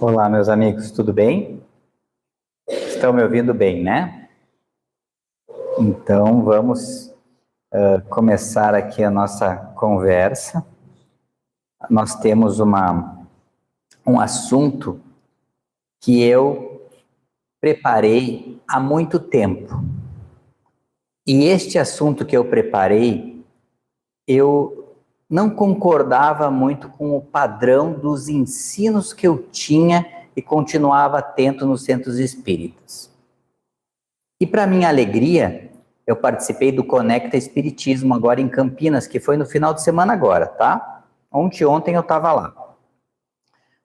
Olá, meus amigos, tudo bem? Estão me ouvindo bem, né? Então, vamos começar aqui a nossa conversa. Nós temos um assunto que eu preparei há muito tempo. E este assunto que eu preparei, eu não concordava muito com o padrão dos ensinos que eu tinha e continuava atento nos centros espíritas. E para minha alegria, eu participei do Conecta Espiritismo agora em Campinas, que foi no final de semana agora, tá? Ontem eu estava lá.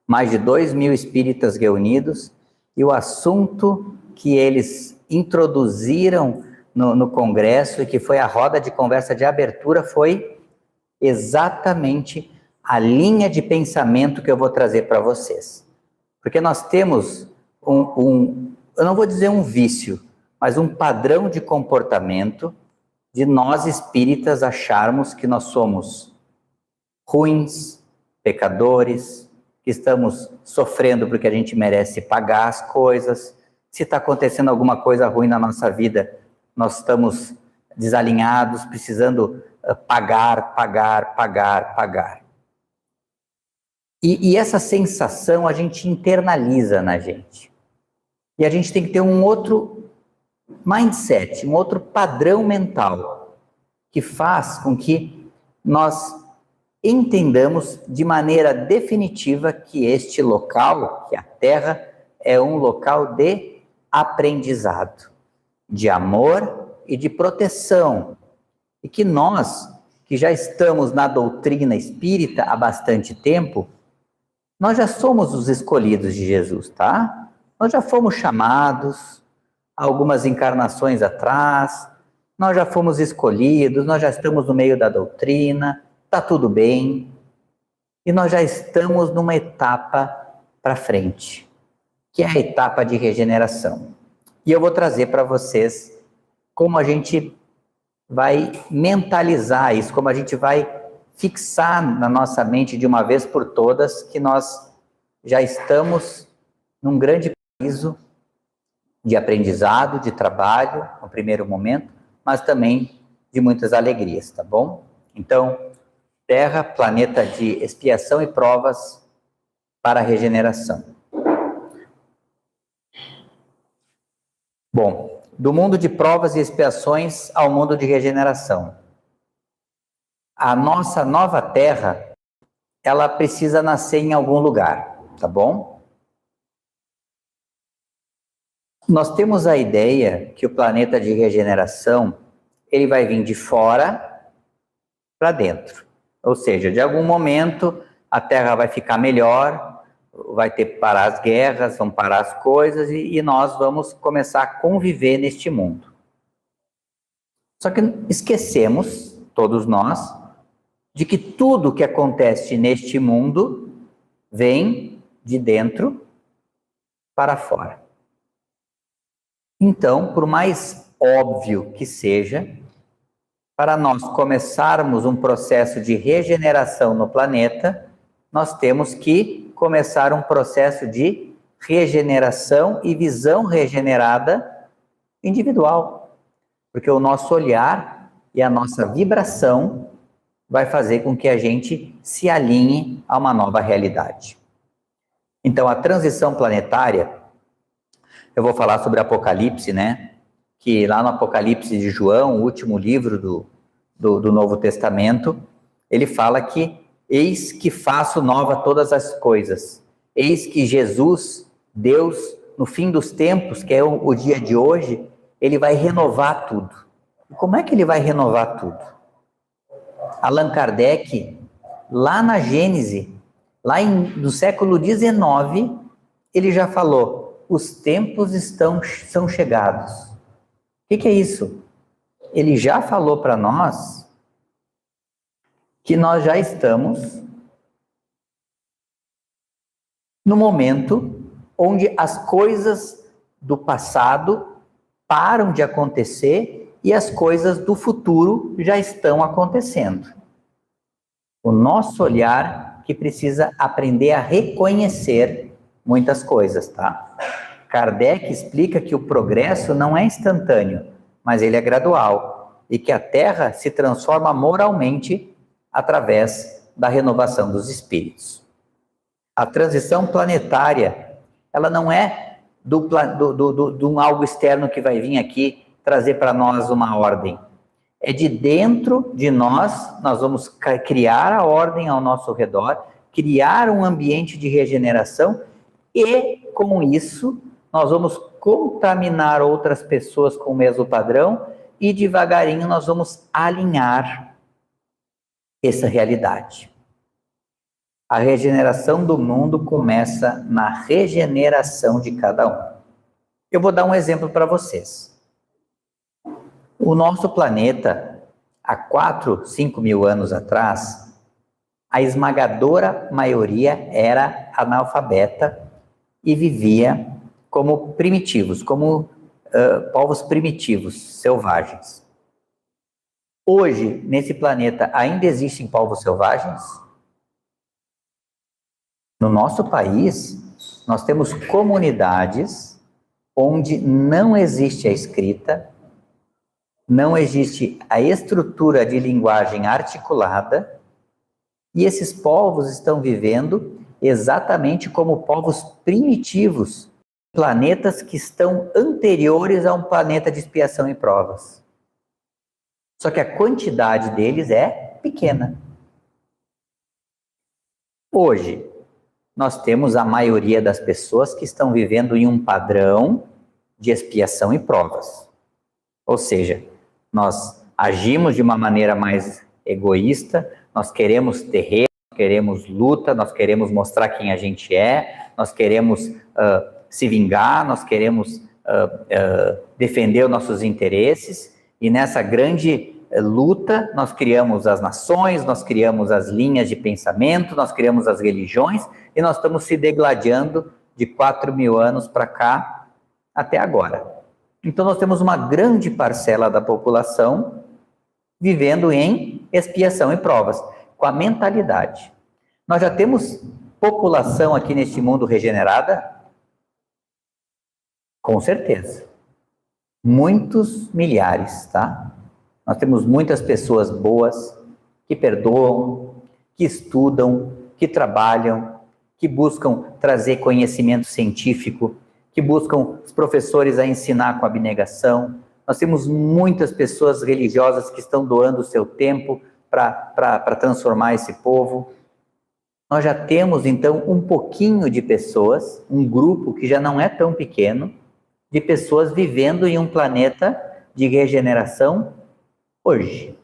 Mais de 2.000 espíritas reunidos, e o assunto que eles introduziram no congresso, e que foi a roda de conversa de abertura, foi exatamente a linha de pensamento que eu vou trazer para vocês. Porque nós temos eu não vou dizer um vício, mas um padrão de comportamento de nós espíritas acharmos que nós somos ruins, pecadores, que estamos sofrendo porque a gente merece pagar as coisas. Se está acontecendo alguma coisa ruim na nossa vida, nós estamos desalinhados, precisando pagar. E essa sensação a gente internaliza na gente. E a gente tem que ter um outro mindset, um outro padrão mental, que faz com que nós entendamos de maneira definitiva que este local, que a Terra, é um local de aprendizado, de amor e de proteção. E que nós, que já estamos na doutrina espírita há bastante tempo, nós já somos os escolhidos de Jesus, tá? Nós já fomos chamados algumas encarnações atrás, nós já fomos escolhidos, nós já estamos no meio da doutrina, tá tudo bem, e nós já estamos numa etapa para frente, que é a etapa de regeneração. E eu vou trazer para vocês como a gente vai mentalizar isso, como a gente vai fixar na nossa mente de uma vez por todas que nós já estamos num grande piso de aprendizado, de trabalho, no primeiro momento, mas também de muitas alegrias, tá bom? Então, Terra, planeta de expiação e provas para a regeneração. Bom, do mundo de provas e expiações ao mundo de regeneração. A nossa nova Terra, ela precisa nascer em algum lugar, tá bom? Nós temos a ideia que o planeta de regeneração, ele vai vir de fora para dentro. Ou seja, de algum momento a Terra vai ficar melhor, vai ter que parar as guerras, vão parar as coisas e nós vamos começar a conviver neste mundo. Só que esquecemos, todos nós, de que tudo que acontece neste mundo vem de dentro para fora. Então, por mais óbvio que seja, para nós começarmos um processo de regeneração no planeta, nós temos que começar um processo de regeneração e visão regenerada individual. Porque o nosso olhar e a nossa vibração vai fazer com que a gente se alinhe a uma nova realidade. Então, a transição planetária, eu vou falar sobre Apocalipse, né? Que lá no Apocalipse de João, o último livro do Novo Testamento, ele fala que eis que faço nova todas as coisas. Eis que Jesus, Deus, no fim dos tempos, que é o dia de hoje, ele vai renovar tudo. E como é que ele vai renovar tudo? Allan Kardec, lá na Gênese, no século XIX, ele já falou, os tempos são chegados. O que é isso? Ele já falou para nós que nós já estamos no momento onde as coisas do passado param de acontecer e as coisas do futuro já estão acontecendo. O nosso olhar que precisa aprender a reconhecer muitas coisas, tá? Kardec explica que o progresso não é instantâneo, mas ele é gradual, e que a Terra se transforma moralmente através da renovação dos espíritos. A transição planetária, ela não é de um algo externo que vai vir aqui trazer para nós uma ordem. É de dentro de nós, nós vamos criar a ordem ao nosso redor, criar um ambiente de regeneração e, com isso, nós vamos contaminar outras pessoas com o mesmo padrão e, devagarinho, nós vamos alinhar essa realidade. A regeneração do mundo começa na regeneração de cada um. Eu vou dar um exemplo para vocês. O nosso planeta, há 4, 5 mil anos atrás, a esmagadora maioria era analfabeta e vivia como primitivos, como povos primitivos, selvagens. Hoje, nesse planeta, ainda existem povos selvagens? No nosso país, nós temos comunidades onde não existe a escrita, não existe a estrutura de linguagem articulada, e esses povos estão vivendo exatamente como povos primitivos, planetas que estão anteriores a um planeta de expiação e provas. Só que a quantidade deles é pequena. Hoje, nós temos a maioria das pessoas que estão vivendo em um padrão de expiação e provas. Ou seja, nós agimos de uma maneira mais egoísta, nós queremos terreno, nós queremos luta, nós queremos mostrar quem a gente é, nós queremos se vingar, nós queremos defender os nossos interesses, e nessa grande luta nós criamos as nações, nós criamos as linhas de pensamento, nós criamos as religiões, e nós estamos se degladiando de 4 mil anos para cá até agora. Então nós temos uma grande parcela da população vivendo em expiação e provas, com a mentalidade. Nós já temos população aqui neste mundo regenerada? Com certeza. Muitos milhares, tá? Nós temos muitas pessoas boas, que perdoam, que estudam, que trabalham, que buscam trazer conhecimento científico, que buscam os professores a ensinar com abnegação. Nós temos muitas pessoas religiosas que estão doando o seu tempo para transformar esse povo. Nós já temos, então, um pouquinho de pessoas, um grupo que já não é tão pequeno, de pessoas vivendo em um planeta de regeneração hoje.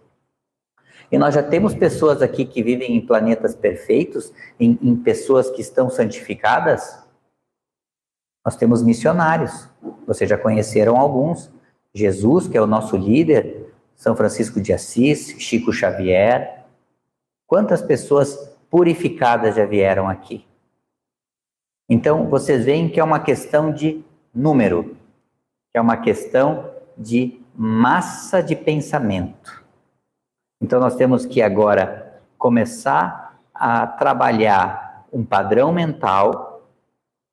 E nós já temos pessoas aqui que vivem em planetas perfeitos, em pessoas que estão santificadas. Nós temos missionários, vocês já conheceram alguns. Jesus, que é o nosso líder, São Francisco de Assis, Chico Xavier. Quantas pessoas purificadas já vieram aqui? Então, vocês veem que é uma questão de número, que é uma questão de massa de pensamento. Então, nós temos que agora começar a trabalhar um padrão mental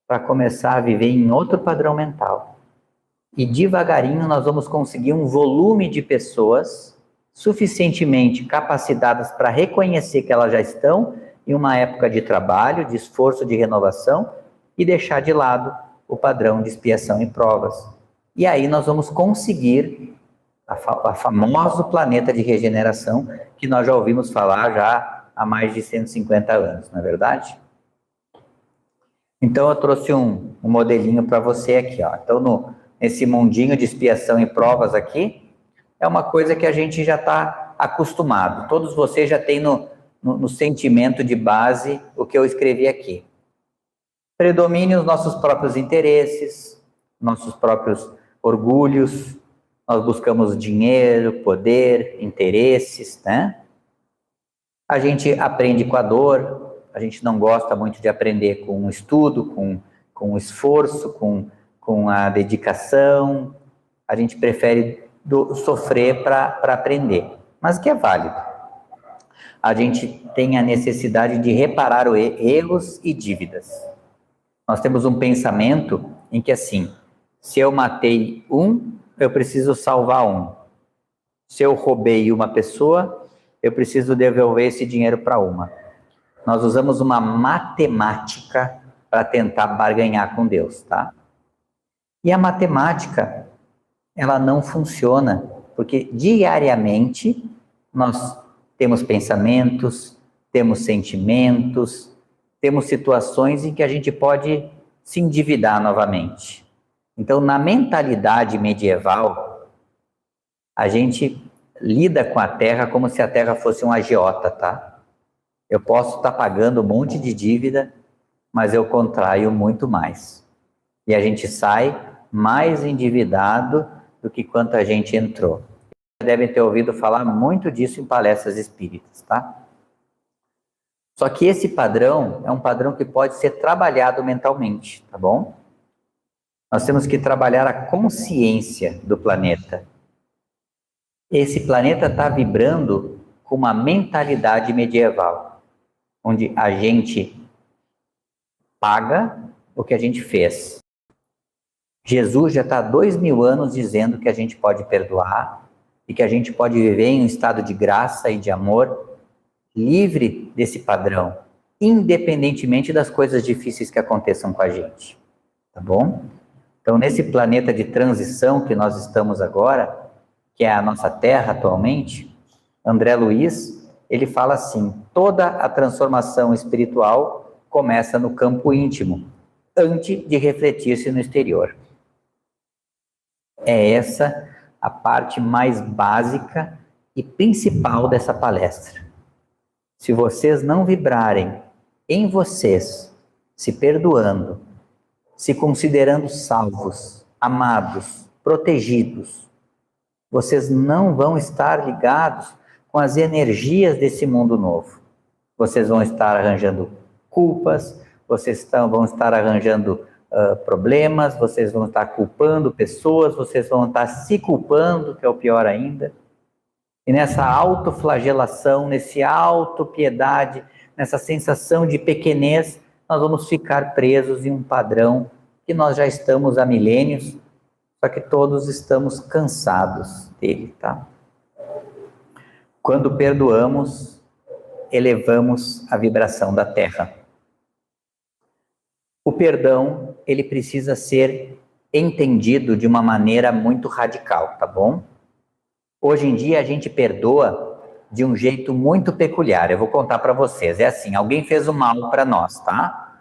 para começar a viver em outro padrão mental. E devagarinho nós vamos conseguir um volume de pessoas suficientemente capacitadas para reconhecer que elas já estão em uma época de trabalho, de esforço, de renovação, e deixar de lado o padrão de expiação e provas. E aí nós vamos conseguir a famoso planeta de regeneração que nós já ouvimos falar já há mais de 150 anos, não é verdade? Então eu trouxe um modelinho para você aqui, ó. Então nesse mundinho de expiação e provas aqui, é uma coisa que a gente já está acostumado. Todos vocês já têm no sentimento de base o que eu escrevi aqui. Predominem os nossos próprios interesses, nossos próprios orgulhos, nós buscamos dinheiro, poder, interesses, né? A gente aprende com a dor, a gente não gosta muito de aprender com o estudo, com o esforço, com a dedicação, a gente prefere sofrer para aprender, mas que é válido. A gente tem a necessidade de reparar erros e dívidas. Nós temos um pensamento em que assim, se eu matei um, eu preciso salvar um. Se eu roubei uma pessoa, eu preciso devolver esse dinheiro para uma. Nós usamos uma matemática para tentar barganhar com Deus, tá? E a matemática, ela não funciona, porque diariamente nós temos pensamentos, temos sentimentos, temos situações em que a gente pode se endividar novamente. Então, na mentalidade medieval, a gente lida com a terra como se a terra fosse um agiota, tá? Eu posso estar pagando um monte de dívida, mas eu contraio muito mais. E a gente sai mais endividado do que quanto a gente entrou. Devem ter ouvido falar muito disso em palestras espíritas, tá? Só que esse padrão é um padrão que pode ser trabalhado mentalmente, tá bom? Nós temos que trabalhar a consciência do planeta. Esse planeta está vibrando com uma mentalidade medieval, onde a gente paga o que a gente fez. Jesus já está há 2000 anos dizendo que a gente pode perdoar e que a gente pode viver em um estado de graça e de amor, livre desse padrão, independentemente das coisas difíceis que aconteçam com a gente, tá bom? Então, nesse planeta de transição que nós estamos agora, que é a nossa Terra atualmente, André Luiz, ele fala assim, toda a transformação espiritual começa no campo íntimo, antes de refletir-se no exterior. É essa a parte mais básica e principal dessa palestra. Se vocês não vibrarem em vocês, se perdoando, se considerando salvos, amados, protegidos, vocês não vão estar ligados com as energias desse mundo novo. Vocês vão estar arranjando culpas, vocês vão estar arranjando problemas, vocês vão estar culpando pessoas, vocês vão estar se culpando, que é o pior ainda. E nessa autoflagelação, nessa autopiedade, nessa sensação de pequenez, nós vamos ficar presos em um padrão que nós já estamos há milênios, só que todos estamos cansados dele, tá? Quando perdoamos, elevamos a vibração da Terra. O perdão, ele precisa ser entendido de uma maneira muito radical, tá bom? Hoje em dia a gente perdoa de um jeito muito peculiar. Eu vou contar para vocês. É assim, alguém fez um mal para nós, tá?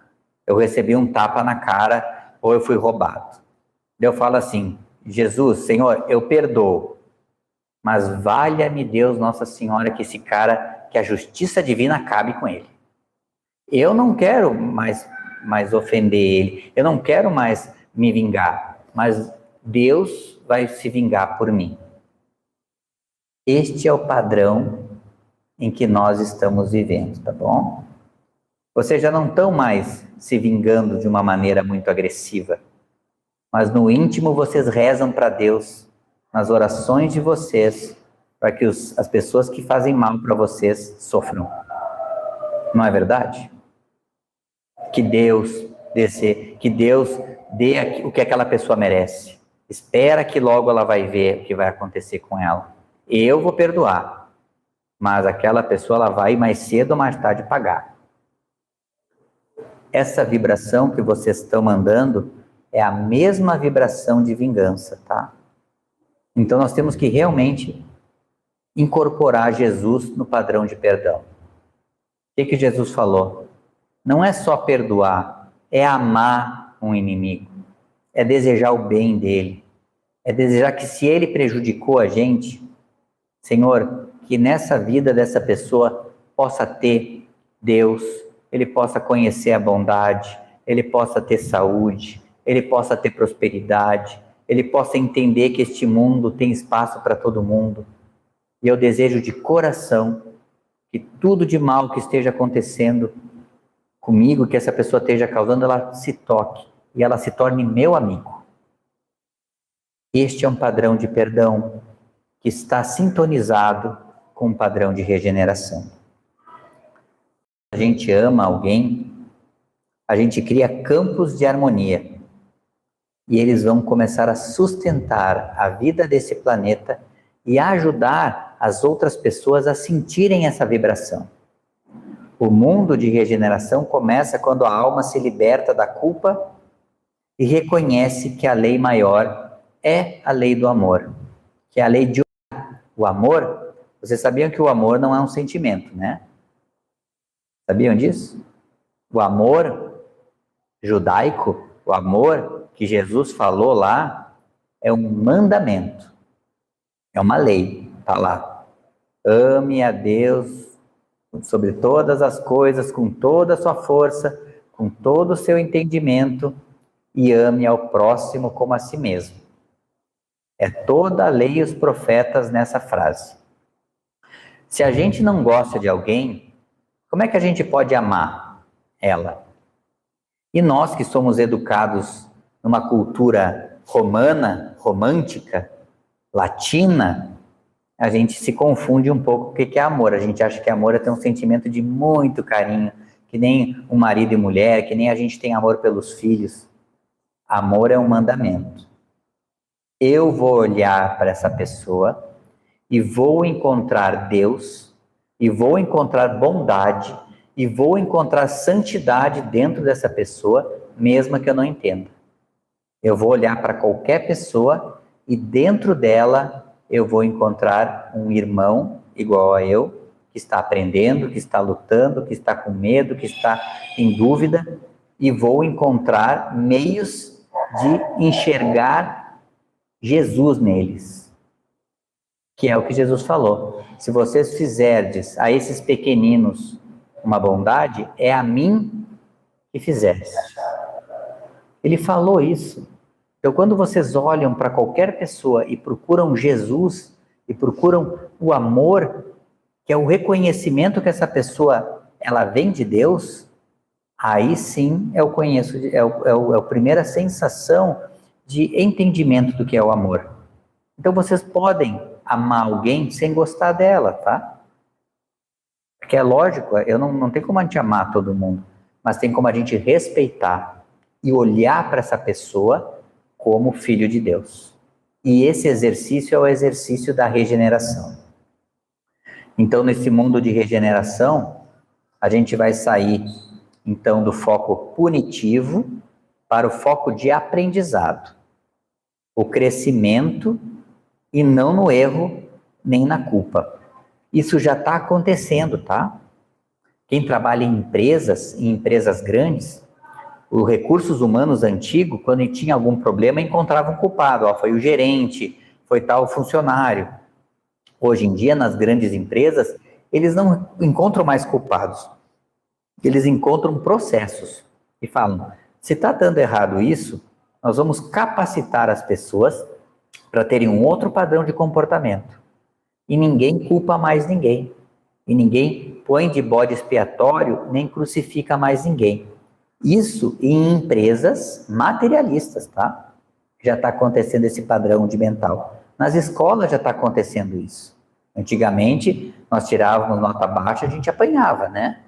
Eu recebi um tapa na cara ou eu fui roubado. Eu falo assim, Jesus, Senhor, eu perdoo. Mas valha-me Deus, Nossa Senhora, que esse cara, que a justiça divina acabe com ele. Eu não quero mais ofender ele, eu não quero mais me vingar, mas Deus vai se vingar por mim. Este é o padrão em que nós estamos vivendo, tá bom? Vocês já não estão mais se vingando de uma maneira muito agressiva, mas no íntimo vocês rezam para Deus, nas orações de vocês, para que as pessoas que fazem mal para vocês sofram. Não é verdade? Que Deus dê o que aquela pessoa merece. Espera que logo ela vai ver o que vai acontecer com ela. Eu vou perdoar, mas aquela pessoa ela vai mais cedo ou mais tarde pagar. Essa vibração que vocês estão mandando é a mesma vibração de vingança, tá? Então nós temos que realmente incorporar Jesus no padrão de perdão. O que Jesus falou? Não é só perdoar, é amar um inimigo, é desejar o bem dele, é desejar que se ele prejudicou a gente, Senhor, que nessa vida dessa pessoa possa ter Deus, ele possa conhecer a bondade, ele possa ter saúde, ele possa ter prosperidade, ele possa entender que este mundo tem espaço para todo mundo. E eu desejo de coração que tudo de mal que esteja acontecendo comigo, que essa pessoa esteja causando, ela se toque e ela se torne meu amigo. Este é um padrão de perdão que está sintonizado com um padrão de regeneração. A gente ama alguém, a gente cria campos de harmonia. E eles vão começar a sustentar a vida desse planeta e a ajudar as outras pessoas a sentirem essa vibração. O mundo de regeneração começa quando a alma se liberta da culpa e reconhece que a lei maior é a lei do amor, que é a lei de o amor. Vocês sabiam que o amor não é um sentimento, né? Sabiam disso? O amor judaico, o amor que Jesus falou lá, é um mandamento, é uma lei, tá lá. Ame a Deus sobre todas as coisas, com toda a sua força, com todo o seu entendimento, e ame ao próximo como a si mesmo. É toda a lei e os profetas nessa frase. Se a gente não gosta de alguém, como é que a gente pode amar ela? E nós que somos educados numa cultura romana, romântica, latina, a gente se confunde um pouco com o que é amor. A gente acha que amor é ter um sentimento de muito carinho, que nem um marido e mulher, que nem a gente tem amor pelos filhos. Amor é um mandamento. Eu vou olhar para essa pessoa e vou encontrar Deus, e vou encontrar bondade, e vou encontrar santidade dentro dessa pessoa, mesmo que eu não entenda. Eu vou olhar para qualquer pessoa e dentro dela eu vou encontrar um irmão igual a eu, que está aprendendo, que está lutando, que está com medo, que está em dúvida, e vou encontrar meios de enxergar Jesus neles, que é o que Jesus falou. Se vocês fizerdes a esses pequeninos uma bondade, é a mim que fizeste. Ele falou isso. Então, quando vocês olham para qualquer pessoa e procuram Jesus, e procuram o amor, que é o reconhecimento que essa pessoa, ela vem de Deus, aí sim é a primeira sensação de entendimento do que é o amor. Então, vocês podem amar alguém sem gostar dela, tá? Porque é lógico, não tem como a gente amar todo mundo, mas tem como a gente respeitar e olhar para essa pessoa como filho de Deus. E esse exercício é o exercício da regeneração. Então, nesse mundo de regeneração, a gente vai sair, então, do foco punitivo para o foco de aprendizado. O crescimento e não no erro nem na culpa. Isso já está acontecendo, tá? Quem trabalha em empresas grandes, os recursos humanos antigos, quando tinha algum problema, encontrava um culpado. Ó, foi o gerente, foi tal funcionário. Hoje em dia, nas grandes empresas, eles não encontram mais culpados. Eles encontram processos e falam, se está dando errado isso, nós vamos capacitar as pessoas para terem um outro padrão de comportamento. E ninguém culpa mais ninguém. E ninguém põe de bode expiatório, nem crucifica mais ninguém. Isso em empresas materialistas, tá? Já está acontecendo esse padrão de mental. Nas escolas já está acontecendo isso. Antigamente, nós tirávamos nota baixa, a gente apanhava, né?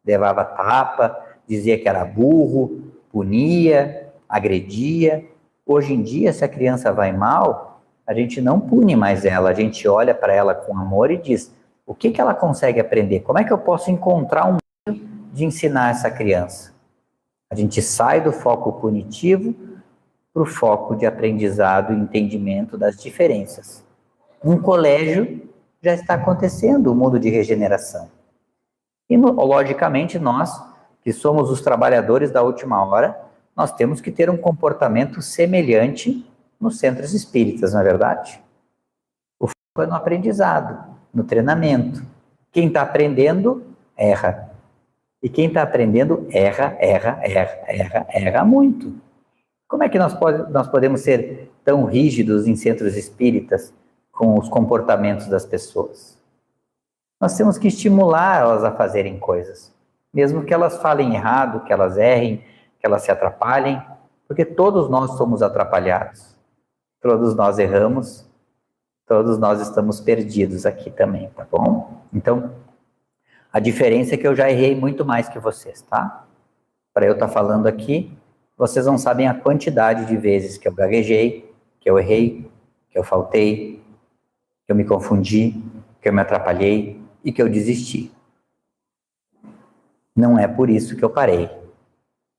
Levava tapa, dizia que era burro, punia, agredia. Hoje em dia, se a criança vai mal, a gente não pune mais ela, a gente olha para ela com amor e diz, o que ela consegue aprender? Como é que eu posso encontrar um meio de ensinar essa criança? A gente sai do foco punitivo para o foco de aprendizado e entendimento das diferenças. No colégio já está acontecendo o mundo de regeneração. E, logicamente, nós, que somos os trabalhadores da última hora, nós temos que ter um comportamento semelhante nos centros espíritas, não é verdade? O foco é no aprendizado, no treinamento. Quem está aprendendo, erra. E quem está aprendendo, erra muito. Como é que nós podemos ser tão rígidos em centros espíritas com os comportamentos das pessoas? Nós temos que estimular elas a fazerem coisas, mesmo que elas falem errado, que elas errem, que elas se atrapalhem, porque todos nós somos atrapalhados, todos nós erramos, todos nós estamos perdidos aqui também, tá bom? Então, a diferença é que eu já errei muito mais que vocês, tá? para eu estar falando aqui, vocês não sabem a quantidade de vezes que eu gaguejei, que eu errei, que eu faltei, que eu me confundi, que eu me atrapalhei e que eu desisti. Não é por isso que eu parei.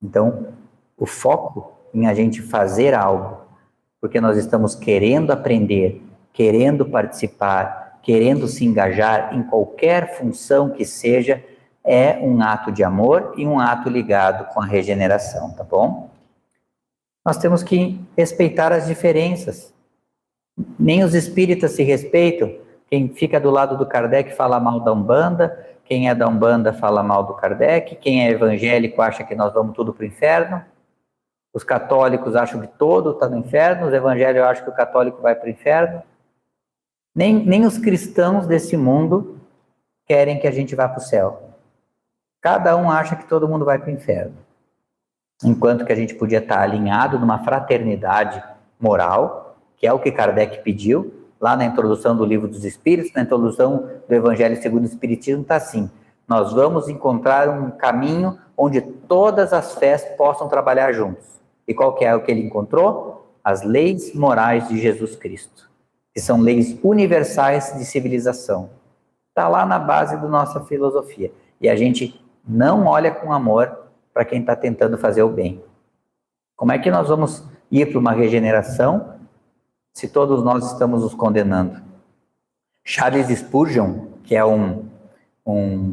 Então, o foco em a gente fazer algo, porque nós estamos querendo aprender, querendo participar, querendo se engajar em qualquer função que seja, é um ato de amor e um ato ligado com a regeneração, tá bom? Nós temos que respeitar as diferenças. Nem os espíritas se respeitam. Quem fica do lado do Kardec fala mal da Umbanda, quem é da Umbanda fala mal do Kardec, quem é evangélico acha que nós vamos tudo para o inferno, os católicos acham que todo está no inferno, os evangélicos acham que o católico vai para o inferno. Nem os cristãos desse mundo querem que a gente vá para o céu. Cada um acha que todo mundo vai para o inferno. Enquanto que a gente podia estar alinhado numa fraternidade moral, que é o que Kardec pediu, lá na introdução do Livro dos Espíritos, na introdução do Evangelho segundo o Espiritismo, está assim: nós vamos encontrar um caminho onde todas as fés possam trabalhar juntos. E qual que é o que ele encontrou? As leis morais de Jesus Cristo, que são leis universais de civilização. Está lá na base da nossa filosofia. E a gente não olha com amor para quem está tentando fazer o bem. Como é que nós vamos ir para uma regeneração se todos nós estamos nos condenando? Charles Spurgeon, que é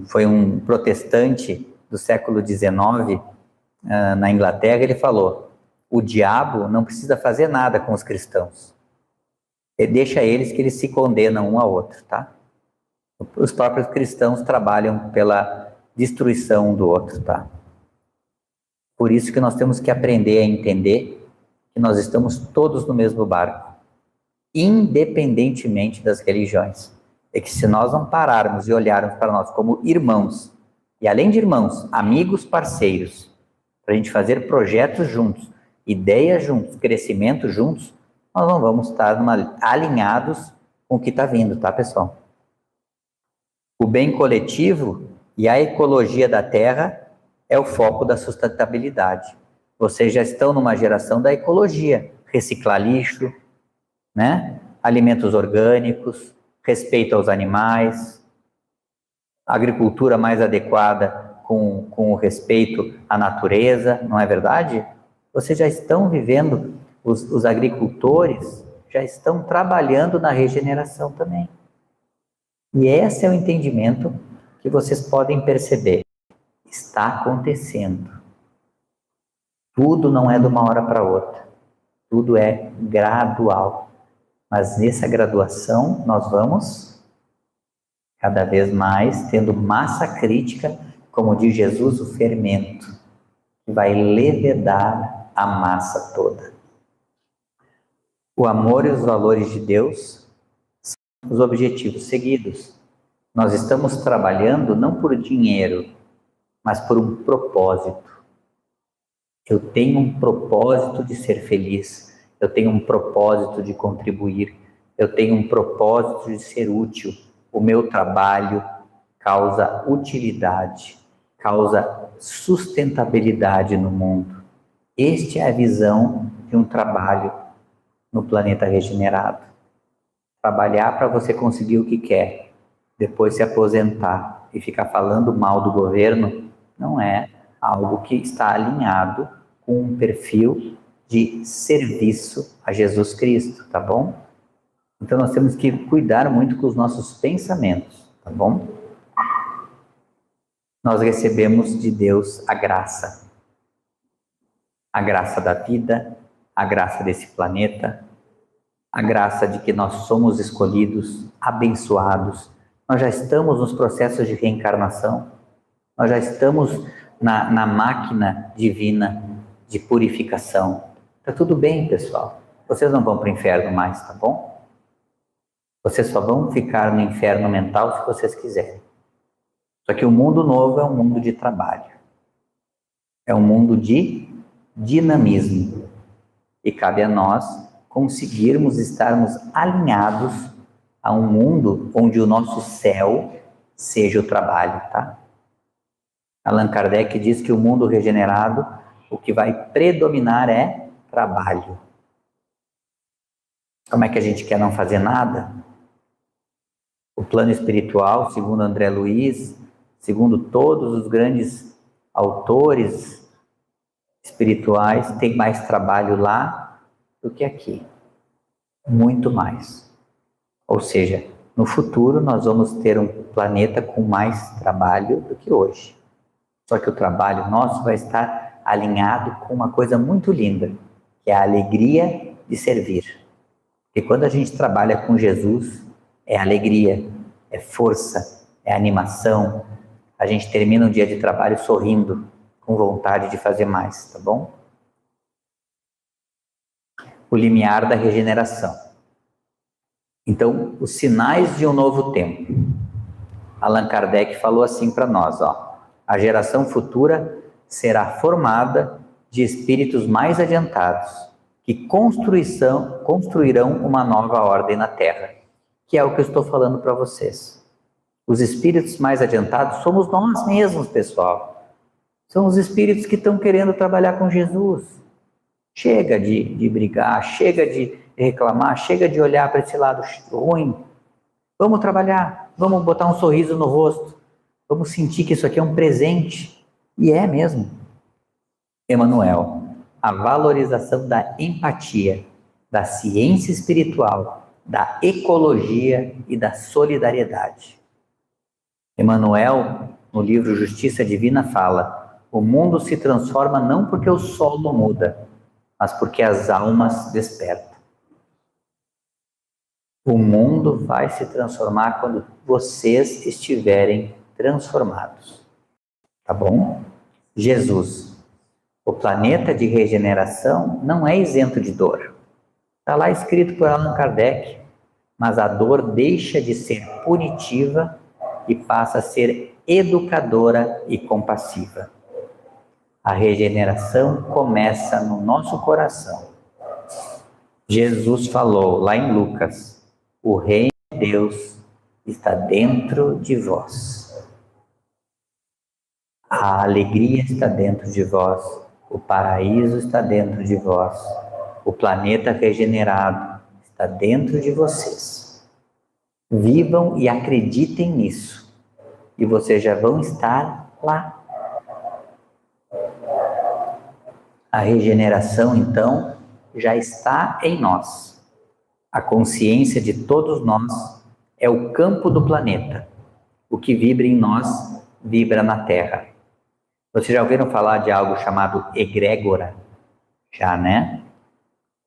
foi um protestante do século XIX, na Inglaterra, ele falou: o diabo não precisa fazer nada com os cristãos. Ele deixa eles que eles se condenam um ao outro, tá? Os próprios cristãos trabalham pela destruição um do outro, tá? Por isso que nós temos que aprender a entender que nós estamos todos no mesmo barco, independentemente das religiões. É que se nós não pararmos e olharmos para nós como irmãos, e além de irmãos, amigos, parceiros, para a gente fazer projetos juntos, ideias juntos, crescimento juntos, nós não vamos estar alinhados com o que está vindo, tá, pessoal? O bem coletivo e a ecologia da Terra é o foco da sustentabilidade. Vocês já estão numa geração da ecologia, reciclar lixo, né? Alimentos orgânicos, respeito aos animais, agricultura mais adequada com o respeito à natureza, não é verdade? Vocês já estão vivendo, os agricultores já estão trabalhando na regeneração também. E esse é o entendimento que vocês podem perceber. Está acontecendo. Tudo não é de uma hora para outra. Tudo é gradual. Mas nessa graduação nós vamos cada vez mais tendo massa crítica, como diz Jesus, o fermento, que vai levedar a massa toda. O amor e os valores de Deus são os objetivos seguidos. Nós estamos trabalhando não por dinheiro, mas por um propósito. Eu tenho um propósito de ser feliz, eu tenho um propósito de contribuir, eu tenho um propósito de ser útil. O meu trabalho causa utilidade, causa sustentabilidade no mundo. Esta é a visão de um trabalho no planeta regenerado. Trabalhar para você conseguir o que quer, depois se aposentar e ficar falando mal do governo, não é algo que está alinhado com um perfil de serviço a Jesus Cristo, tá bom? Então nós temos que cuidar muito com os nossos pensamentos, tá bom? Nós recebemos de Deus a graça da vida, a graça desse planeta, a graça de que nós somos escolhidos, abençoados. Nós já estamos nos processos de reencarnação, nós já estamos na máquina divina de purificação. Tá tudo bem, pessoal. Vocês não vão para o inferno mais, tá bom? Vocês só vão ficar no inferno mental se vocês quiserem. Só que o mundo novo é um mundo de trabalho. É um mundo de dinamismo. E cabe a nós conseguirmos estarmos alinhados a um mundo onde o nosso céu seja o trabalho, tá? Allan Kardec diz que o mundo regenerado, o que vai predominar é trabalho. Como é que a gente quer não fazer nada? O plano espiritual, segundo André Luiz, segundo todos os grandes autores espirituais, tem mais trabalho lá do que aqui. Muito mais. Ou seja, no futuro nós vamos ter um planeta com mais trabalho do que hoje. Só que o trabalho nosso vai estar alinhado com uma coisa muito linda, que é a alegria de servir. Porque quando a gente trabalha com Jesus, é alegria, é força, é animação. A gente termina um dia de trabalho sorrindo, com vontade de fazer mais, tá bom? O limiar da regeneração. Então, os sinais de um novo tempo. Allan Kardec falou assim para nós, ó: a geração futura será formada de espíritos mais adiantados, que construirão uma nova ordem na Terra, que é o que eu estou falando para vocês. Os espíritos mais adiantados somos nós mesmos, pessoal. São os espíritos que estão querendo trabalhar com Jesus. Chega de brigar, chega de reclamar, chega de olhar para esse lado ruim. Vamos trabalhar, vamos botar um sorriso no rosto, vamos sentir que isso aqui é um presente. E é mesmo. Emmanuel, a valorização da empatia, da ciência espiritual, da ecologia e da solidariedade. Emmanuel, no livro Justiça Divina, fala: o mundo se transforma não porque o solo muda, mas porque as almas despertam. O mundo vai se transformar quando vocês estiverem transformados. Tá bom? Jesus, o planeta de regeneração não é isento de dor. Está lá escrito por Allan Kardec, mas a dor deixa de ser punitiva e passa a ser educadora e compassiva. A regeneração começa no nosso coração. Jesus falou lá em Lucas: o reino de Deus está dentro de vós. A alegria está dentro de vós. O paraíso está dentro de vós. O planeta regenerado está dentro de vocês. Vivam e acreditem nisso, e vocês já vão estar lá. A regeneração, então, já está em nós. A consciência de todos nós é o campo do planeta. O que vibra em nós, vibra na Terra. Vocês já ouviram falar de algo chamado egrégora? Já, né?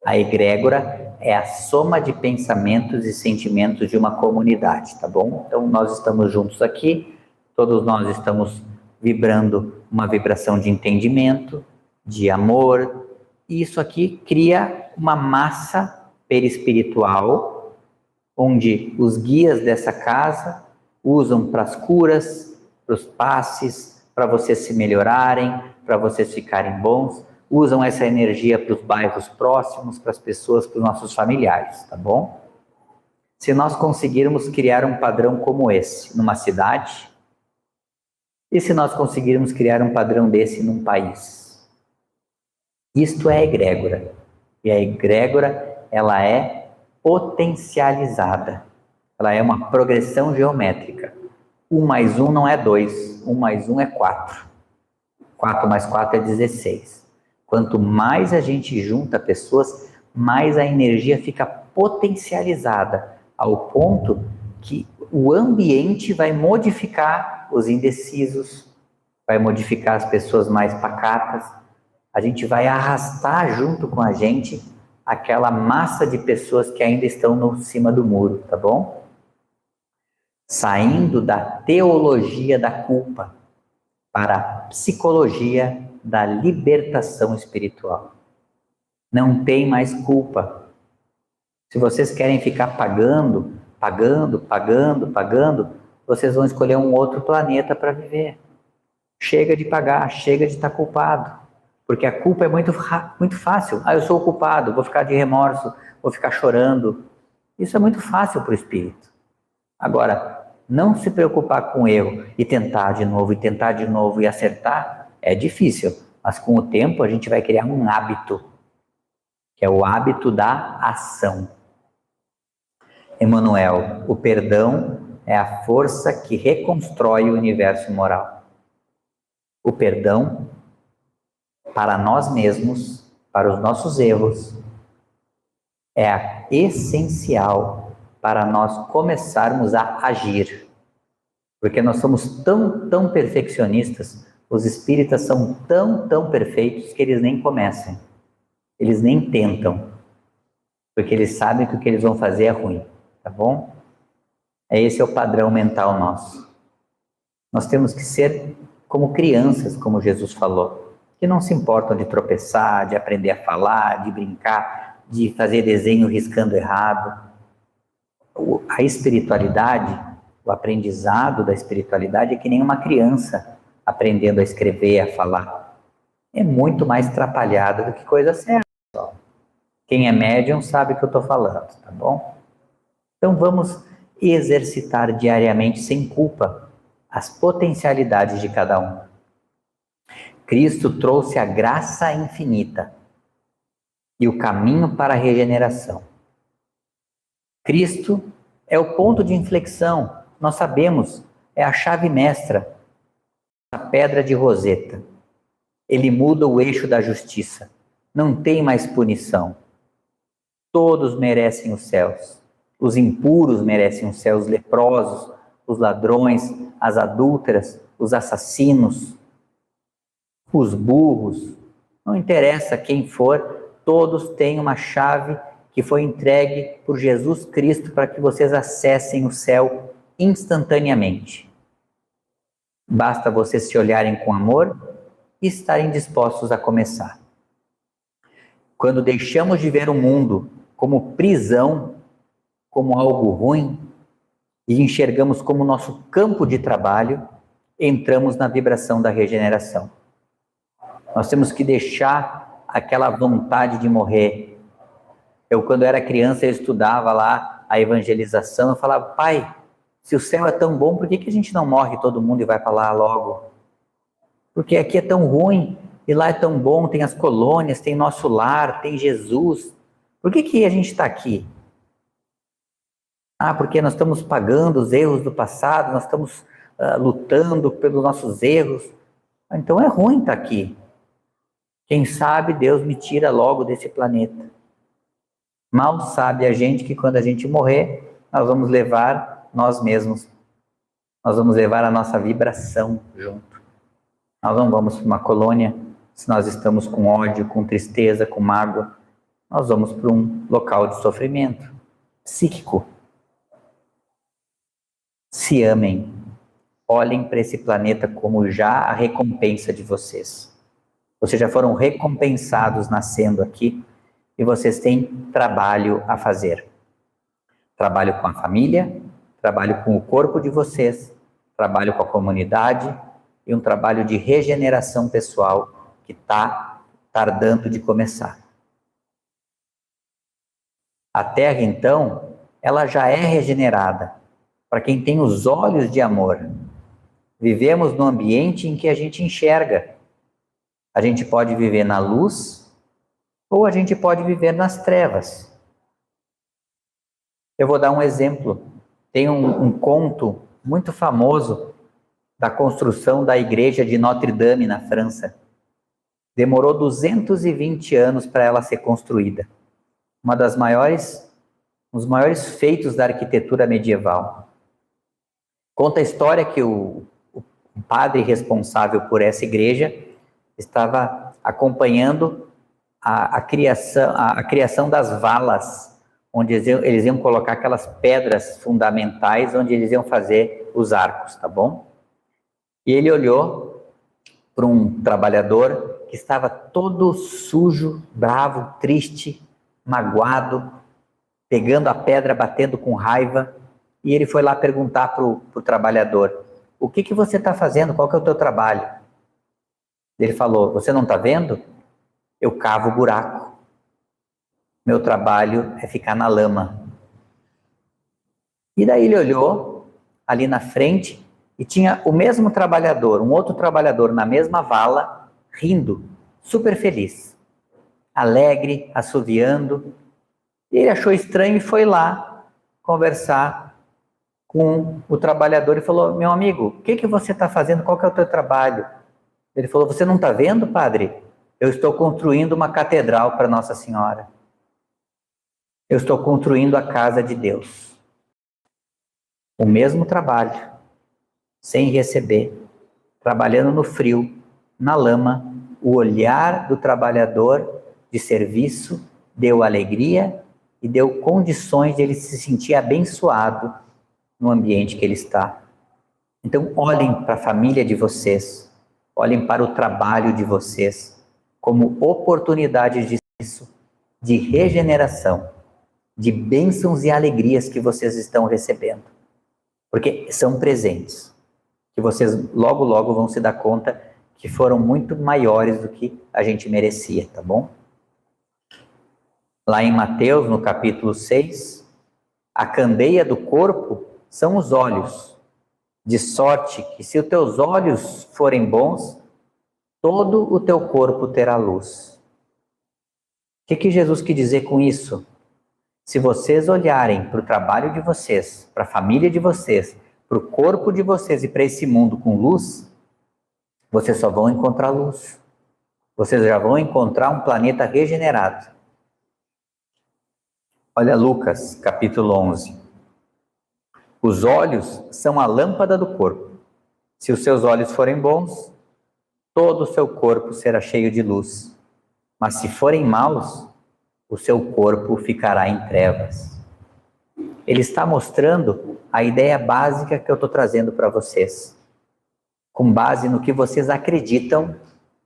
A egrégora é a soma de pensamentos e sentimentos de uma comunidade, tá bom? Então, nós estamos juntos aqui, todos nós estamos vibrando uma vibração de entendimento, de amor, e isso aqui cria uma massa perispiritual, onde os guias dessa casa usam para as curas, para os passes, para vocês se melhorarem, para vocês ficarem bons, usam essa energia para os bairros próximos, para as pessoas, para os nossos familiares, tá bom? Se nós conseguirmos criar um padrão como esse numa cidade, e se nós conseguirmos criar um padrão desse num país? Isto é a egrégora. E a egrégora, ela é potencializada. Ela é uma progressão geométrica. 1 mais 1 não é 2, 1 mais 1 é 4. 4 mais 4 é 16. Quanto mais a gente junta pessoas, mais a energia fica potencializada, ao ponto que o ambiente vai modificar os indecisos, vai modificar as pessoas mais pacatas. A gente vai arrastar junto com a gente aquela massa de pessoas que ainda estão no cima do muro, tá bom? Saindo da teologia da culpa para a psicologia da libertação espiritual. Não tem mais culpa. Se vocês querem ficar pagando, vocês vão escolher um outro planeta para viver. Chega de pagar, chega de estar culpado. Porque a culpa é muito fácil. Ah, eu sou o culpado, vou ficar de remorso, vou ficar chorando. Isso é muito fácil para o espírito. Agora, Não se preocupar com o erro e tentar de novo, e acertar, é difícil. Mas com o tempo a gente vai criar um hábito, que é o hábito da ação. Emmanuel, o perdão é a força que reconstrói o universo moral. O perdão para nós mesmos, para os nossos erros, é essencial para nós começarmos a agir. Porque nós somos tão perfeccionistas, os espíritas são tão perfeitos que eles nem começam. Eles nem tentam. Porque eles sabem que o que eles vão fazer é ruim. Tá bom? Esse é o padrão mental nosso. Nós temos que ser como crianças, como Jesus falou, que não se importam de tropeçar, de aprender a falar, de brincar, de fazer desenho riscando errado. A espiritualidade, o aprendizado da espiritualidade é que nem uma criança aprendendo a escrever, a falar. É muito mais atrapalhada do que coisa certa. Quem é médium sabe o que eu estou falando, tá bom? Então vamos exercitar diariamente, sem culpa, as potencialidades de cada um. Cristo trouxe a graça infinita e o caminho para a regeneração. Cristo é o ponto de inflexão, nós sabemos, é a chave mestra, a pedra de Roseta. Ele muda o eixo da justiça, não tem mais punição. Todos merecem os céus. Os impuros merecem os céus, os leprosos, os ladrões, as adúlteras, os assassinos, os burros. Não interessa quem for, todos têm uma chave que foi entregue por Jesus Cristo para que vocês acessem o céu instantaneamente. Basta vocês se olharem com amor e estarem dispostos a começar. Quando deixamos de ver o mundo como prisão, como algo ruim, e enxergamos como nosso campo de trabalho, entramos na vibração da regeneração. Nós temos que deixar aquela vontade de morrer. Eu, quando era criança, eu estudava lá a evangelização, eu falava, pai, se o céu é tão bom, por que a gente não morre todo mundo e vai para lá logo? Porque aqui é tão ruim, e lá é tão bom, tem as colônias, tem nosso lar, tem Jesus. Por que a gente está aqui? Ah, porque nós estamos pagando os erros do passado, nós estamos lutando pelos nossos erros. Então é ruim estar aqui. Quem sabe Deus me tira logo desse planeta. Mal sabe a gente que quando a gente morrer, nós vamos levar nós mesmos. Nós vamos levar a nossa vibração junto. Nós não vamos para uma colônia se nós estamos com ódio, com tristeza, com mágoa. Nós vamos para um local de sofrimento psíquico. Se amem, olhem para esse planeta como já a recompensa de vocês. Vocês já foram recompensados nascendo aqui e vocês têm trabalho a fazer. Trabalho com a família, trabalho com o corpo de vocês, trabalho com a comunidade e um trabalho de regeneração pessoal que está tardando de começar. A Terra, então, ela já é regenerada. Para quem tem os olhos de amor. Vivemos num ambiente em que a gente enxerga. A gente pode viver na luz ou a gente pode viver nas trevas. Eu vou dar um exemplo. Tem um conto muito famoso da construção da igreja de Notre Dame na França. Demorou 220 anos para ela ser construída. Um dos maiores feitos da arquitetura medieval. Conta a história que o padre responsável por essa igreja estava acompanhando a criação das valas, onde eles iam colocar aquelas pedras fundamentais, onde eles iam fazer os arcos, tá bom? E ele olhou para um trabalhador que estava todo sujo, bravo, triste, magoado, pegando a pedra, batendo com raiva. E ele foi lá perguntar para o trabalhador, o que você está fazendo? Qual que é o teu trabalho? Ele falou, você não está vendo? Eu cavo o buraco. Meu trabalho é ficar na lama. E daí ele olhou ali na frente, e tinha o mesmo trabalhador, um outro trabalhador na mesma vala, rindo, super feliz, alegre, assoviando. E ele achou estranho e foi lá conversar com o trabalhador e falou: meu amigo, o que você está fazendo? Qual que é o teu trabalho? Ele falou: você não está vendo, padre? Eu estou construindo uma catedral para Nossa Senhora. Eu estou construindo a casa de Deus. O mesmo trabalho, sem receber, trabalhando no frio, na lama, o olhar do trabalhador de serviço deu alegria e deu condições de ele se sentir abençoado no ambiente que ele está. Então, olhem para a família de vocês, olhem para o trabalho de vocês como oportunidades de regeneração, de bênçãos e alegrias que vocês estão recebendo. Porque são presentes, que vocês logo, logo vão se dar conta que foram muito maiores do que a gente merecia, tá bom? Lá em Mateus, no capítulo 6, a candeia do corpo são os olhos, de sorte que se os teus olhos forem bons, todo o teu corpo terá luz. O que Jesus quis dizer com isso? Se vocês olharem para o trabalho de vocês, para a família de vocês, para o corpo de vocês e para esse mundo com luz, vocês só vão encontrar luz. Vocês já vão encontrar um planeta regenerado. Olha Lucas, capítulo 11. Os olhos são a lâmpada do corpo. Se os seus olhos forem bons, todo o seu corpo será cheio de luz. Mas se forem maus, o seu corpo ficará em trevas. Ele está mostrando a ideia básica que eu estou trazendo para vocês. Com base no que vocês acreditam,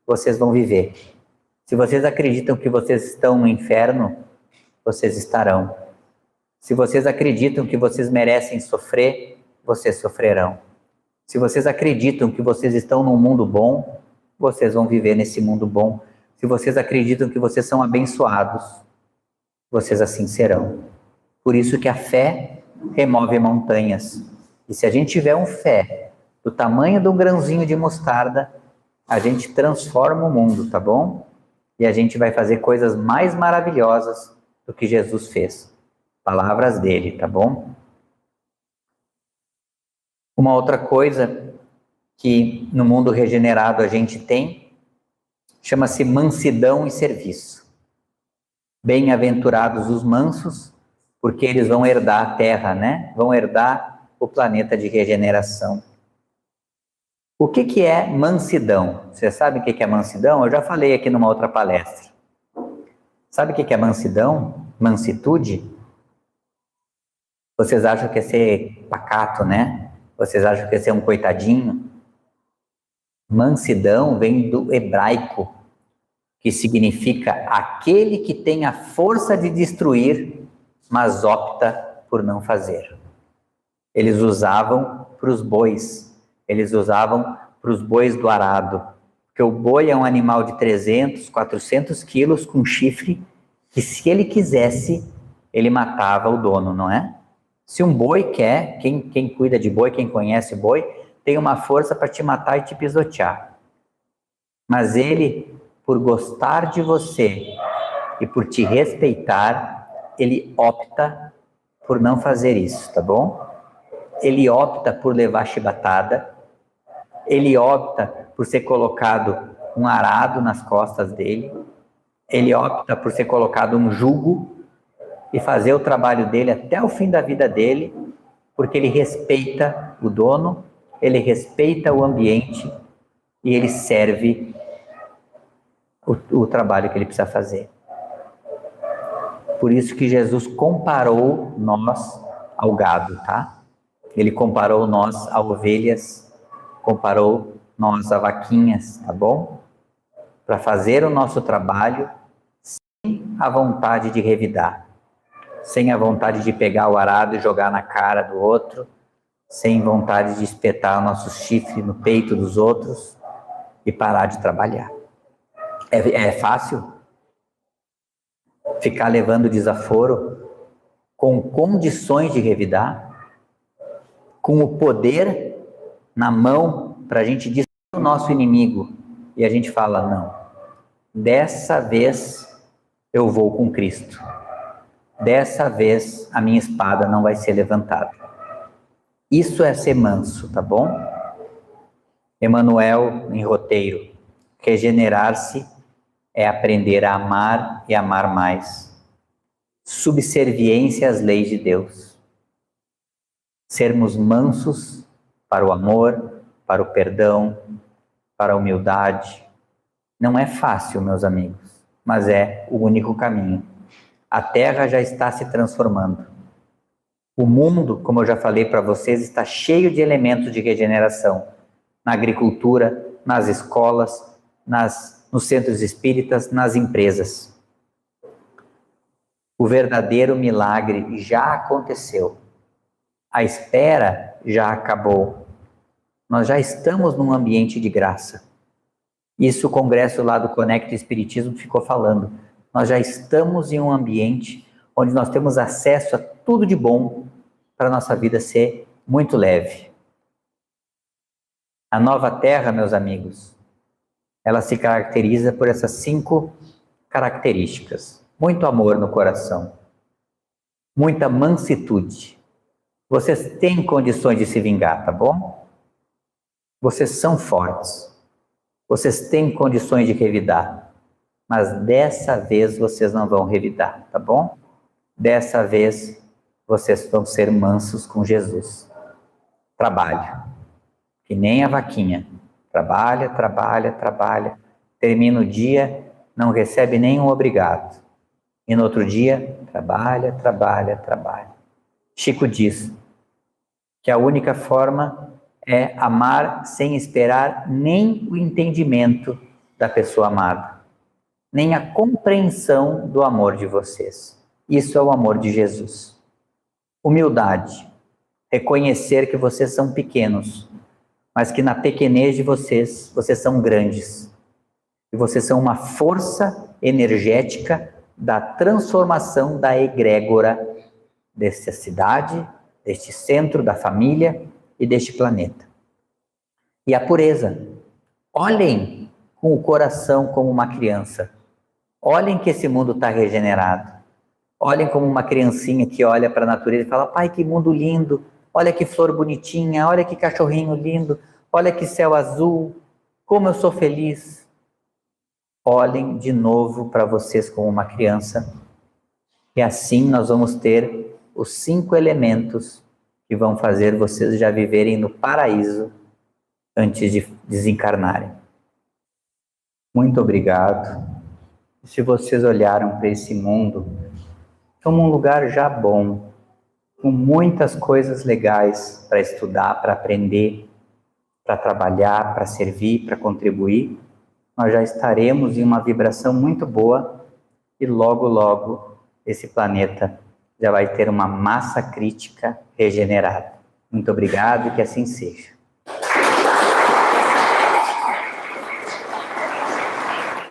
vocês vão viver. Se vocês acreditam que vocês estão no inferno, vocês estarão. Se vocês acreditam que vocês merecem sofrer, vocês sofrerão. Se vocês acreditam que vocês estão num mundo bom, vocês vão viver nesse mundo bom. Se vocês acreditam que vocês são abençoados, vocês assim serão. Por isso que a fé remove montanhas. E se a gente tiver um fé do tamanho de um grãozinho de mostarda, a gente transforma o mundo, tá bom? E a gente vai fazer coisas mais maravilhosas do que Jesus fez. Palavras dele, tá bom? Uma outra coisa que no mundo regenerado a gente tem, chama-se mansidão e serviço. Bem-aventurados os mansos, porque eles vão herdar a terra, né? Vão herdar o planeta de regeneração. O que é mansidão? Você sabe o que é mansidão? Eu já falei aqui numa outra palestra. Sabe o que é mansidão? Mansitude? Vocês acham que é ser pacato, né? Vocês acham que é ser um coitadinho? Mansidão vem do hebraico, que significa aquele que tem a força de destruir, mas opta por não fazer. Eles usavam para os bois, eles usavam para os bois do arado, porque o boi é um animal de 300, 400 quilos com chifre, que se ele quisesse, ele matava o dono, não é? Se um boi quer, quem cuida de boi, quem conhece boi, tem uma força para te matar e te pisotear. Mas ele, por gostar de você e por te respeitar, ele opta por não fazer isso, tá bom? Ele opta por levar chibatada, ele opta por ser colocado um arado nas costas dele, ele opta por ser colocado um jugo e fazer o trabalho dele até o fim da vida dele, porque ele respeita o dono, ele respeita o ambiente e ele serve o trabalho que ele precisa fazer. Por isso que Jesus comparou nós ao gado, tá? Ele comparou nós a ovelhas, comparou nós a vaquinhas, tá bom? Para fazer o nosso trabalho sem a vontade de revidar, sem a vontade de pegar o arado e jogar na cara do outro, sem vontade de espetar o nosso chifre no peito dos outros e parar de trabalhar. É fácil ficar levando desaforo com condições de revidar? com o poder na mão para a gente destruir o nosso inimigo. E a gente fala, não, dessa vez eu vou com Cristo. Dessa vez a minha espada não vai ser levantada. Isso é ser manso, tá bom? Emmanuel, em roteiro, regenerar-se é aprender a amar e amar mais. Subserviência às leis de Deus. Sermos mansos para o amor, para o perdão, para a humildade. Não é fácil, meus amigos, mas é o único caminho. A Terra já está se transformando. O mundo, como eu já falei para vocês, está cheio de elementos de regeneração. Na agricultura, nas escolas, nos centros espíritas, nas empresas. O verdadeiro milagre já aconteceu. A espera já acabou. Nós já estamos num ambiente de graça. Isso o congresso lá do Conecta Espiritismo ficou falando. Nós já estamos em um ambiente onde nós temos acesso a tudo de bom para a nossa vida ser muito leve. A nova Terra, meus amigos, ela se caracteriza por essas 5 características. Muito amor no coração, muita mansitude. Vocês têm condições de se vingar, tá bom? Vocês são fortes. Vocês têm condições de revidar. Mas dessa vez vocês não vão revidar, tá bom? Dessa vez vocês vão ser mansos com Jesus. Trabalho. Que nem a vaquinha. Trabalha, trabalha, trabalha. Termina o dia, não recebe nenhum obrigado. E no outro dia, trabalha, trabalha, trabalha. Chico diz que a única forma é amar sem esperar nem o entendimento da pessoa amada, nem a compreensão do amor de vocês. Isso é o amor de Jesus. Humildade, reconhecer que vocês são pequenos, mas que na pequenez de vocês, vocês são grandes. E vocês são uma força energética da transformação da egrégora dessa cidade, deste centro da família e deste planeta. E a pureza. Olhem com o coração como uma criança. Olhem que esse mundo está regenerado. Olhem como uma criancinha que olha para a natureza e fala, pai, que mundo lindo, olha que flor bonitinha, olha que cachorrinho lindo, olha que céu azul, como eu sou feliz. Olhem de novo para vocês como uma criança. E assim nós vamos ter os 5 elementos que vão fazer vocês já viverem no paraíso antes de desencarnarem. Muito obrigado. Se vocês olharam para esse mundo como um lugar já bom, com muitas coisas legais para estudar, para aprender, para trabalhar, para servir, para contribuir, nós já estaremos em uma vibração muito boa e logo, logo, esse planeta já vai ter uma massa crítica regenerada. Muito obrigado e que assim seja.